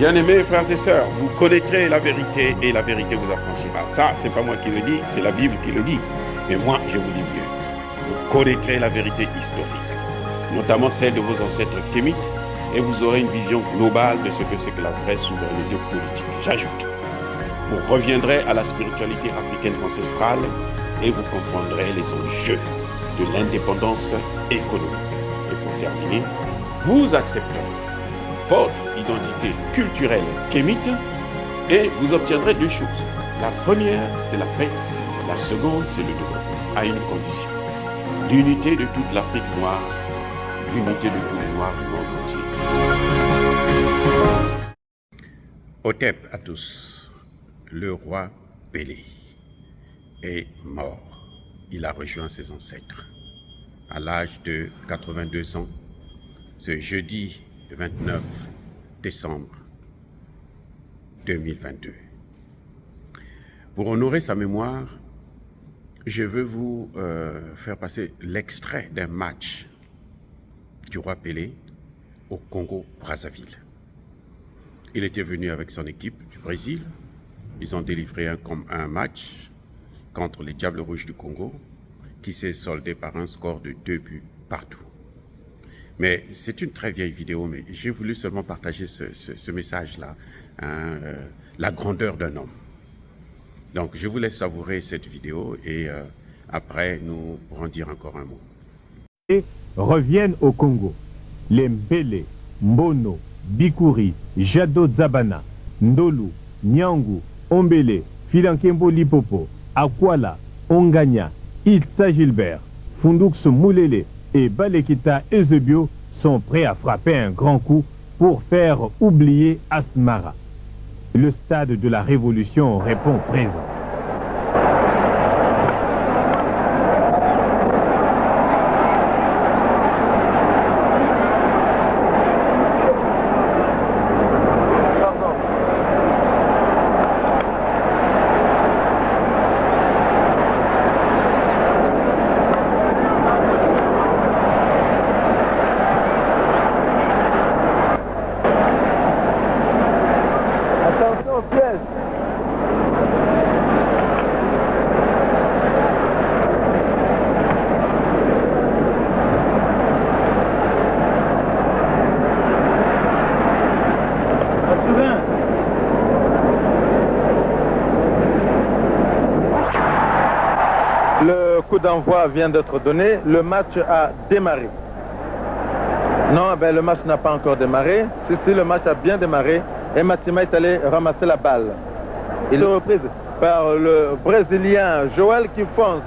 Bien-aimés frères et sœurs, vous connaîtrez la vérité et la vérité vous affranchira. Ça, c'est pas moi qui le dis, c'est la Bible qui le dit. Mais moi, je vous dis mieux. Vous connaîtrez la vérité historique, notamment celle de vos ancêtres kémites, et vous aurez une vision globale de ce que c'est que la vraie souveraineté politique. J'ajoute, vous reviendrez à la spiritualité africaine ancestrale et vous comprendrez les enjeux de l'indépendance économique. Et pour terminer, vous accepterez votre identité culturelle kémite et vous obtiendrez deux choses. La première, c'est la paix. La seconde, c'est le développement, à une condition. L'unité de toute l'Afrique noire, l'unité de tous les Noirs du monde entier. Hotep à tous, le roi Pélé est mort. Il a rejoint ses ancêtres à l'âge de 82 ans, ce jeudi 29 décembre 2022. Pour honorer sa mémoire, je veux vous faire passer l'extrait d'un match du roi Pélé au Congo-Brazzaville. Il était venu avec son équipe du Brésil. Ils ont délivré un match contre les Diables Rouges du Congo qui s'est soldé par un score de 2 buts partout. Mais c'est une très vieille vidéo, mais j'ai voulu seulement partager ce message-là, la grandeur d'un homme. Donc, je vous laisse savourer cette vidéo et après, nous pourrons dire encore un mot. Et reviennent au Congo. Les Mbele, Mbono, Bikuri, Jado Zabana, Ndolu, Nyangu, Ombele, Filankembo Lipopo, Akwala, Onganya, Ilsa Gilbert, Fundux Moulele et Balekita Ezebio sont prêts à frapper un grand coup pour faire oublier Asmara. Le stade de la Révolution répond présent. Le coup d'envoi vient d'être donné, le match a démarré. Non, le match n'a pas encore démarré. Si, le match a bien démarré et Matima est allé ramasser la balle. Il est reprise par le Brésilien Joël qui fonce,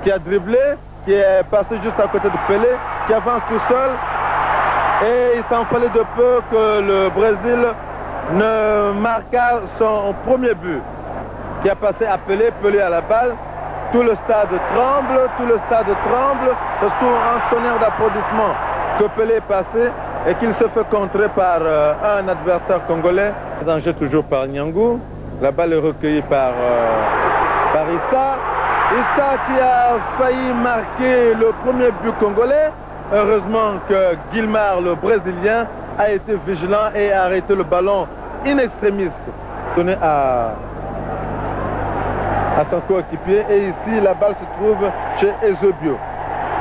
qui a dribblé, qui est passé juste à côté de Pelé, qui avance tout seul. Et il s'en fallait de peu que le Brésil ne marqua son premier but, qui a passé à Pelé, Pelé à la balle. Tout le stade tremble, surtout un tonnerre d'applaudissements que Pelé est passé et qu'il se fait contrer par un adversaire congolais. Danger toujours par Nyangu. La balle est recueillie par Issa. Issa qui a failli marquer le premier but congolais. Heureusement que Guilmar, le Brésilien, a été vigilant et a arrêté le ballon in extremis donné à son coéquipier. Et ici, la balle se trouve chez Ezebio.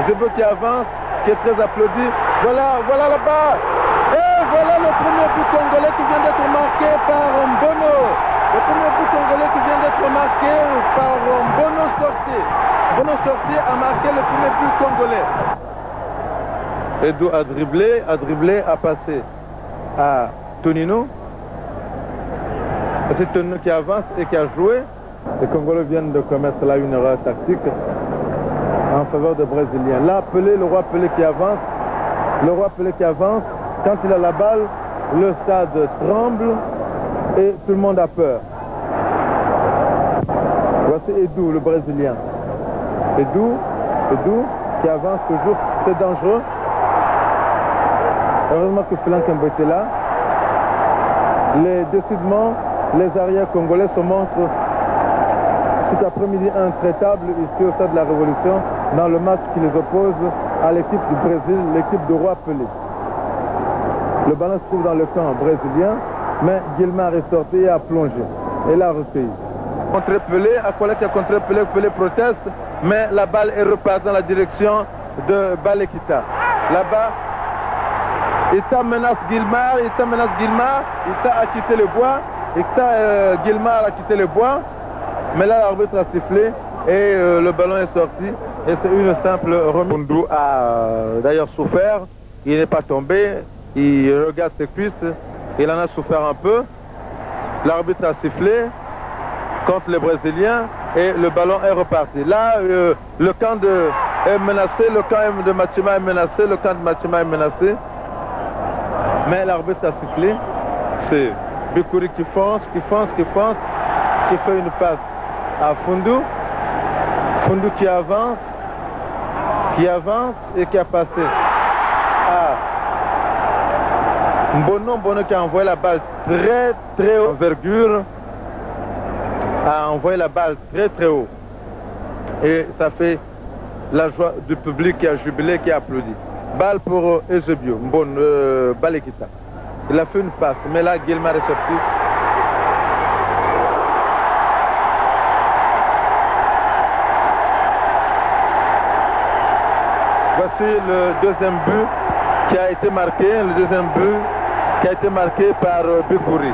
Ezebio qui avance, qui est très applaudi. Voilà la balle. Et voilà le premier but congolais qui vient d'être marqué par Mbono. Le premier but congolais qui vient d'être marqué par Mbono sorti. Mbono sorti a marqué le premier but congolais. Edou a dribblé, a passé à Tonino. C'est Tonino qui avance et qui a joué. Les Congolais viennent de commettre là une erreur tactique en faveur des Brésiliens. Là, Pelé, le roi Pelé qui avance. Le roi Pelé qui avance. Quand il a la balle, le stade tremble et tout le monde a peur. Voici Edou, le Brésilien. Edou qui avance toujours. C'est dangereux. Heureusement que Filankembo était là. Décidément, les arrières congolais se montrent cet après-midi intraitable ici au stade de la Révolution dans le match qui les oppose à l'équipe du Brésil, l'équipe de Roi Pelé. Le ballon se trouve dans le camp brésilien, mais Guilmar est sorti et a plongé. Et l'a recueilli. Contre Pelé, Akola qui a contre Pelé, Pelé proteste, mais la balle est repartie dans la direction de Balekita. Là-bas, Issa menace Guilmar, Issa a quitté le bois, Guilmar a quitté le bois, mais là l'arbitre a sifflé et le ballon est sorti et c'est une simple remise. Koundou a d'ailleurs souffert, il n'est pas tombé, il regarde ses cuisses, il en a souffert un peu. L'arbitre a sifflé contre les Brésiliens et le ballon est reparti. Là, le camp est menacé, le camp de Matima est menacé, le camp de Matima est menacé. Mais l'arbitre a sifflé. C'est Bikouri qui fonce, qui fait une passe à Fundou. Fundou qui avance et qui a passé à Mbono qui a envoyé la balle très haut, envergure, a envoyé la balle très haut. Et ça fait la joie du public qui a jubilé, qui a applaudi. Balle pour Eusebio, Balekita. Il a fait une passe, mais là Guilmar est sorti. Voici le deuxième but qui a été marqué, par Bikouri.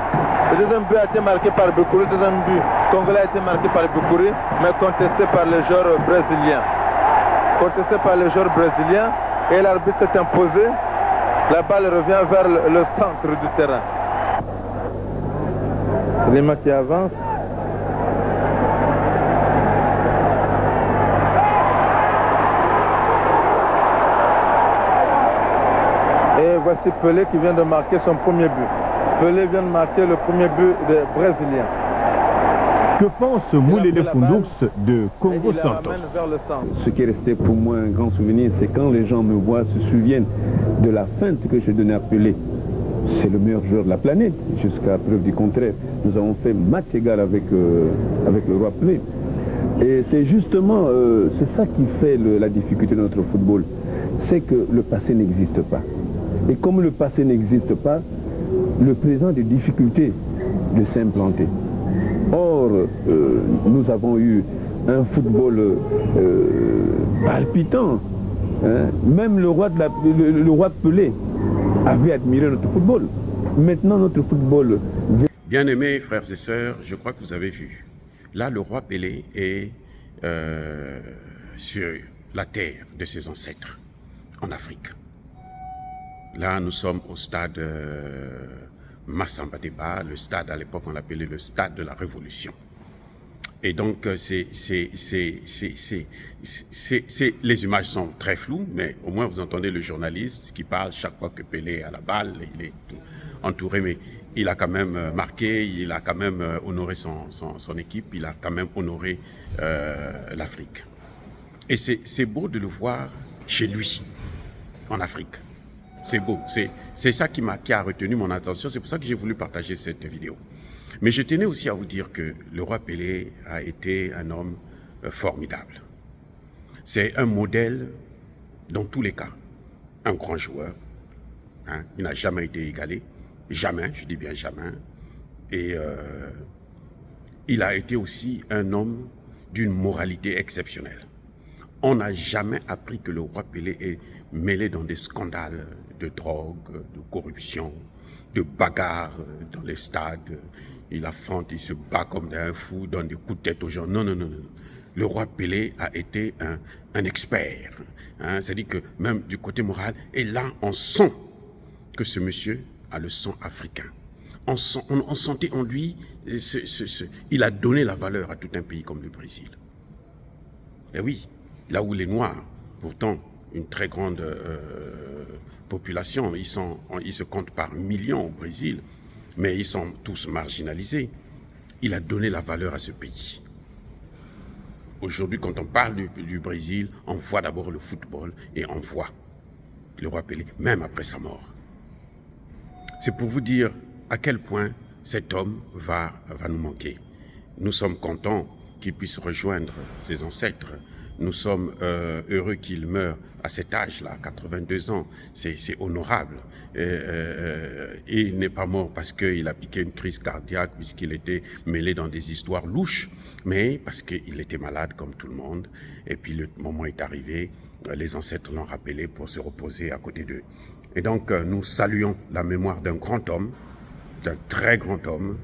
Le deuxième but a été marqué par Bikouri, le deuxième but congolais a été marqué par Bikouri, mais contesté par les joueurs brésiliens. Et l'arbitre s'est imposé. La balle revient vers le centre du terrain. Lima qui avance. Et voici Pelé qui vient de marquer son premier but. Pelé vient de marquer le premier but des Brésiliens. Que pense Moulele Koundours de Congo Santos? Ce qui est resté pour moi un grand souvenir, c'est quand les gens me voient, se souviennent de la feinte que je donnais à Pelé. C'est le meilleur joueur de la planète, jusqu'à preuve du contraire. Nous avons fait match égal avec le roi Pelé. Et c'est justement, c'est ça qui fait la difficulté de notre football. C'est que le passé n'existe pas. Et comme le passé n'existe pas, le présent a des difficultés de s'implanter. Or, nous avons eu un football palpitant. Hein. Même le roi Pelé avait admiré notre football. Maintenant, notre football... Bien-aimés frères et sœurs, je crois que vous avez vu. Là, le roi Pelé est sur la terre de ses ancêtres, en Afrique. Là, nous sommes au stade Massamba Déba, le stade, à l'époque, on l'appelait le stade de la Révolution. Et donc, les images sont très floues, mais au moins vous entendez le journaliste qui parle chaque fois que Pelé a la balle, il est entouré, mais il a quand même marqué, il a quand même honoré son équipe, il a quand même honoré l'Afrique. Et c'est beau de le voir chez lui, en Afrique. C'est beau, c'est ça qui a retenu mon attention, c'est pour ça que j'ai voulu partager cette vidéo. Mais je tenais aussi à vous dire que le roi Pelé a été un homme formidable. C'est un modèle dans tous les cas, un grand joueur. Hein, il n'a jamais été égalé, jamais, je dis bien jamais. Et il a été aussi un homme d'une moralité exceptionnelle. On n'a jamais appris que le roi Pelé est mêlé dans des scandales de drogue, de corruption, de bagarres dans les stades. Il affronte, il se bat comme un fou, donne des coups de tête aux gens. Non, non, non, non. Le roi Pelé a été un expert. Hein, c'est-à-dire que même du côté moral, et là, on sent que ce monsieur a le sang africain. On sentait en lui, il a donné la valeur à tout un pays comme le Brésil. Et oui, là où les Noirs, pourtant, une très grande population, ils se comptent par millions au Brésil, mais ils sont tous marginalisés. Il a donné la valeur à ce pays. Aujourd'hui, quand on parle du Brésil, on voit d'abord le football et on voit le roi Pelé, même après sa mort. C'est pour vous dire à quel point cet homme va nous manquer. Nous sommes contents qu'il puisse rejoindre ses ancêtres. nous sommes heureux qu'il meure à cet âge-là, 82 ans. C'est honorable. Et il n'est pas mort parce qu'il a piqué une crise cardiaque, puisqu'il était mêlé dans des histoires louches, mais parce qu'il était malade comme tout le monde. Et puis le moment est arrivé, les ancêtres l'ont rappelé pour se reposer à côté d'eux. Et donc nous saluons la mémoire d'un grand homme, d'un très grand homme,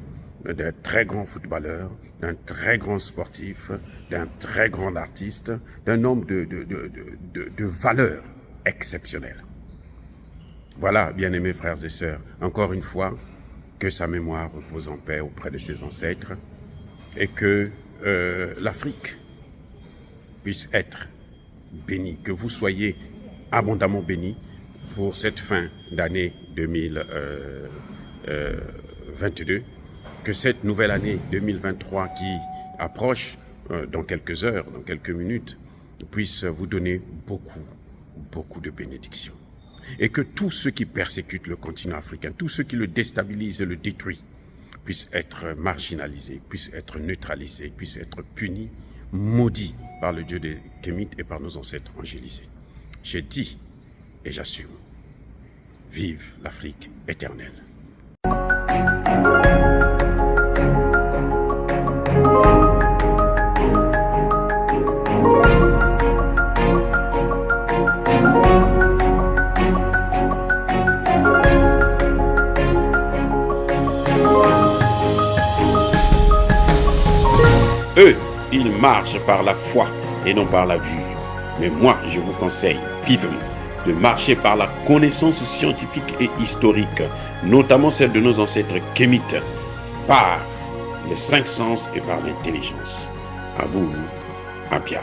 d'un très grand footballeur, d'un très grand sportif, d'un très grand artiste, d'un homme de valeur exceptionnelle. Voilà, bien-aimés frères et sœurs, encore une fois, que sa mémoire repose en paix auprès de ses ancêtres et que l'Afrique puisse être bénie, que vous soyez abondamment bénis pour cette fin d'année 2022, que cette nouvelle année 2023 qui approche dans quelques heures, dans quelques minutes, puisse vous donner beaucoup de bénédictions. Et que tous ceux qui persécutent le continent africain, tous ceux qui le déstabilisent et le détruisent, puissent être marginalisés, puissent être neutralisés, puissent être punis, maudits par le Dieu des Kémites et par nos ancêtres angélisés. J'ai dit et j'assume. Vive l'Afrique éternelle. Eux, ils marchent par la foi et non par la vue. Mais moi, je vous conseille vivement de marcher par la connaissance scientifique et historique, notamment celle de nos ancêtres kémites, par les 5 sens et par l'intelligence. Abou Abia.